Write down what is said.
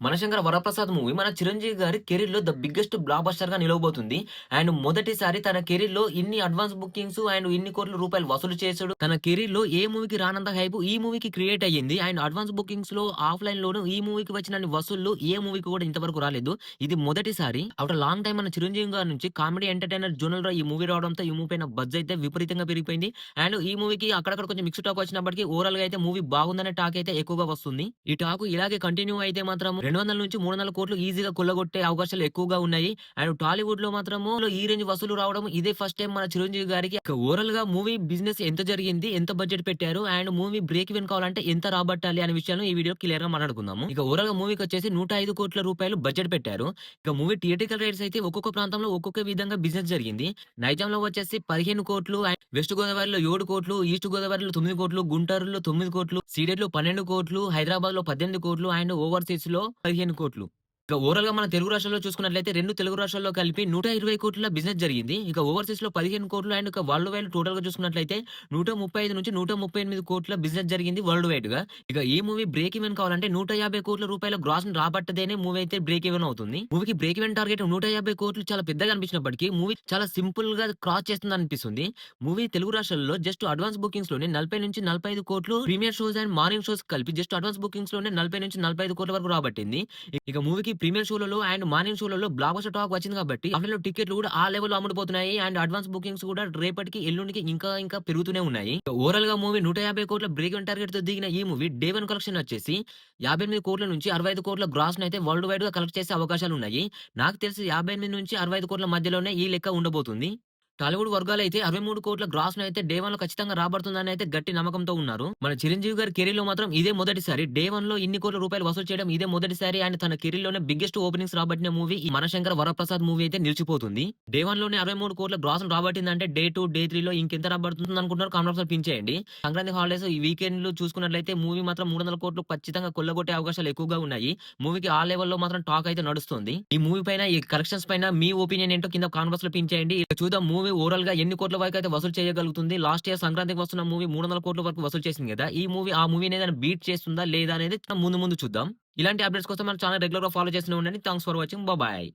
'మనశంకర Varaprasad' movie మన 'చిరంజీవి' గారి కెరీర్‌లో ద బిగ్గెస్ట్ బ్లాక్ బస్టర్‌గా నిలవబోతుంది. అండ్ మొదటిసారి తన కెరీర్‌లో ఇన్ని అడ్వాన్స్ బుకింగ్స్ అండ్ ఇన్ని కోట్ల రూపాయలు వసూలు చేసుడు. తన కెరీర్‌లో ఏ మూవీకి రానంత హైప్ ఈ మూవీకి క్రియేట్ అయ్యింది. అండ్ అడ్వాన్స్ బుకింగ్స్‌లో ఆఫ్‌లైన్‌లోను ఈ మూవీకి వచ్చినన్ని వసూళ్లు ఏ మూవీకి కూడా ఇంతవరకు రాలేదు. ఇది మొదటిసారి. ఆఫ్టర్ లాంగ్ టైమ్ మన 'చిరంజీవి' గారి నుంచి కామెడీ ఎంటర్‌టైనర్ జోనర్‌లో ఈ మూవీ రావడంతో ఈ మూవీ పైన బజ్ అయితే విపరీతంగా పెరిగిపోయింది. అండ్ ఈ మూవీకి అక్కడక్కడ కొంచెం మిక్స్డ్ టాక్ వచ్చినప్పటికీ ఓవరాల్‌గా అయితే మూవీ బాగుందనే టాక్ అయితే ఎక్కువగా వస్తుంది. ఈ టాక్ ఇలాగే కంటిన్యూ అయితే మాత్రం 200-300 కోట్లు ఈజీగా కొల్లగొట్టే అవకాశాలు ఎక్కువగా ఉన్నాయి. అండ్ టాలీవుడ్‌లో మాత్రము ఈ రేంజ్ వసూలు రావడం ఇదే ఫస్ట్ టైమ్ మన 'చిరంజీవి' గారికి. ఇక ఓవరాల్‌గా మూవీ బిజినెస్ ఎంత జరిగింది? ఎంత బడ్జెట్ పెట్టారు? అండ్ మూవీ బ్రేక్ ఈవెన్ కావాలంటే ఎంత రాబట్టాలి అనే విషయాలను ఈ వీడియోలో క్లియర్‌గా మాట్లాడుకుందాము. ఇక ఓవరాల్‌గా మూవీకొచ్చేసి 105 కోట్ల రూపాయలు బడ్జెట్ పెట్టారు. ఇక మూవీ థియేట్రికల్ రైట్స్ అయితే ఒక్కొక్క ప్రాంతంలో ఒక్కొక్క విధంగా బిజినెస్ జరిగింది. నైజాంలో వచ్చేసి 15 కోట్లు, అండ్ వెస్ట్ గోదావరిలో 7 కోట్లు, ఈస్ట్ గోదావరిలో 9 కోట్లు, గుంటూరులో 9 కోట్లు, సీడెడ్‌లో 12 కోట్లు, హైదరాబాద్‌లో 18 కోట్లు అండ్ ఓవర్‌సీస్‌లో 15 కోట్లు. ఇక ఓవరాల్‌గా మన తెలుగు రాష్ట్రాల్లో చూసుకున్నట్లయితే 2 తెలుగు రాష్ట్రాల్లో కలిపి 120 కోట్ల బిజినెస్ జరిగింది. ఇక ఓవర్‌సీస్‌లో 15 కోట్లు అండ్ ఇక వరల్డ్ వైడ్ టోటల్‌గా చూసుకున్నట్లయితే 135-138 కోట్ల బిజినెస్ జరిగింది వరల్డ్ వైడ్‌గా. ఇక ఈ మూవీ బ్రేక్ ఈవెన్ కావాలంటే 150 కోట్ల రూపాయల గ్రాస్‌ని రాబట్టదేనే మూవీ అయితే బ్రేక్ ఈవెన్ అవుతుంది. మూవీకి బ్రేక్ ఈవెన్ టార్గెట్ 150 కోట్లు చాలా పెద్దగా అనిపించినప్పటికీ మూవీ చాలా సింపుల్‌గా క్రాస్ చేస్తుందనిపిస్తుంది. మూవీ తెలుగు రాష్ట్రాల్లో జస్ట్ అడ్వాన్స్ బుకింగ్స్‌లోనే 40-45 కోట్లు premiere shows and morning shows కలిపి జస్ట్ అడ్వాన్స్ బుకింగ్స్‌లోనే 40-45 కోట్ల వరకు రాబట్టింది. ఇక మూవీకి ప్రీమియర్ షోలలో అండ్ మార్నింగ్ షోలలో బ్లాక్ బస్టర్ టాక్ వచ్చింది కాబట్టి ఆన్‌లైన్‌లో టికెట్లు కూడా ఆ లెవెల్‌లో అమ్ముడుపోతున్నాయి. అండ్ అడ్వాన్స్ బుకింగ్స్ కూడా రేపటికి, ఎల్లుండికి ఇంకా పెరుగుతూనే ఉన్నాయి. ఓవరాల్‌గా మూవీ 150 కోట్ల బ్రేక్ ఈవెన్ టార్గెట్‌తో దిగిన ఈ మూవీ డే 1 కలెక్షన్ వచ్చేసి 58 కోట్ల నుంచి 65 కోట్ల గ్రాస్‌నైతే వరల్డ్ వైడ్‌గా కలెక్ట్ చేసే అవకాశాలున్నాయి. నాకు తెలిసి 58-65 కోట్ల మధ్యలోనే ఈ లెక్క ఉండబోతుంది. టాలీవుడ్ వర్గాలైతే 63 కోట్ల గ్రాస్‌నైతే డే 1లో ఖచ్చితంగా రాబడుతుందని అయితే గట్టి నమ్మకంతో ఉన్నారు. మన 'చిరంజీవి' గారి కెరీర్‌లో మాత్రం ఇదే మొదటిసారి. డే 1లో ఇన్ని కోట్ల రూపాయలు వసూలు చేయడం ఇదే మొదటిసారి. ఆయన తన కెరీర్‌లోనే బిగ్గెస్ట్ ఓపెనింగ్స్ రాబట్టిన మూవీ ఈ 'మనశంకర వరప్రసాద్' మూవీ అయితే నిలిచిపోతుంది. డే 1లోనే 63 కోట్ల గ్రాస్‌ను రాబట్టిందంటే డే 2, డే 3లో ఇంకెంత రాబడుతుందనుకుంటున్నారో కామెంట్ బాక్స్‌లో పిన్ చేయండి. సంక్రాంతి హాలిడేస్ ఈ వీకెండ్‌లు చూసుకున్నట్లయితే మూవీ మాత్రం 300 కోట్లు ఖచ్చితంగా కొల్లగొట్టే అవకాశాలు ఎక్కువగా ఉన్నాయి. మూవీకి ఆ లెవెల్‌లో మాత్రం టాక్ అయితే నడుస్తుంది. ఈ మూవీ పైన, ఈ కలెక్షన్స్ పైన మీ ఒపీనియన్ ఏంటో కింద కామెంట్ బాక్స్‌లో పిన్ చేయండి. ఇక చూద్దాం మూవీ ఓవరాల్‌గా ఎన్ని కోట్ల వరకైతే వసూలు చేయగలుగుతుంది. లాస్ట్ ఇయర్ సంక్రాంతికి వస్తున్న మూవీ 300 కోట్ల వరకు వసూలు చేసింది గదా! ఈ మూవీ ఆ మూవీని ఏదైనా బీట్ చేస్తుందా లేదా అనేది ముందు ముందు చూద్దాం. ఇలాంటి అప్డేట్స్ కోసం మన ఛానెల్ రెగ్యులర్‌గా ఫాలో చేస్తూనే ఉండండి. Thanks for watching. బాయ్.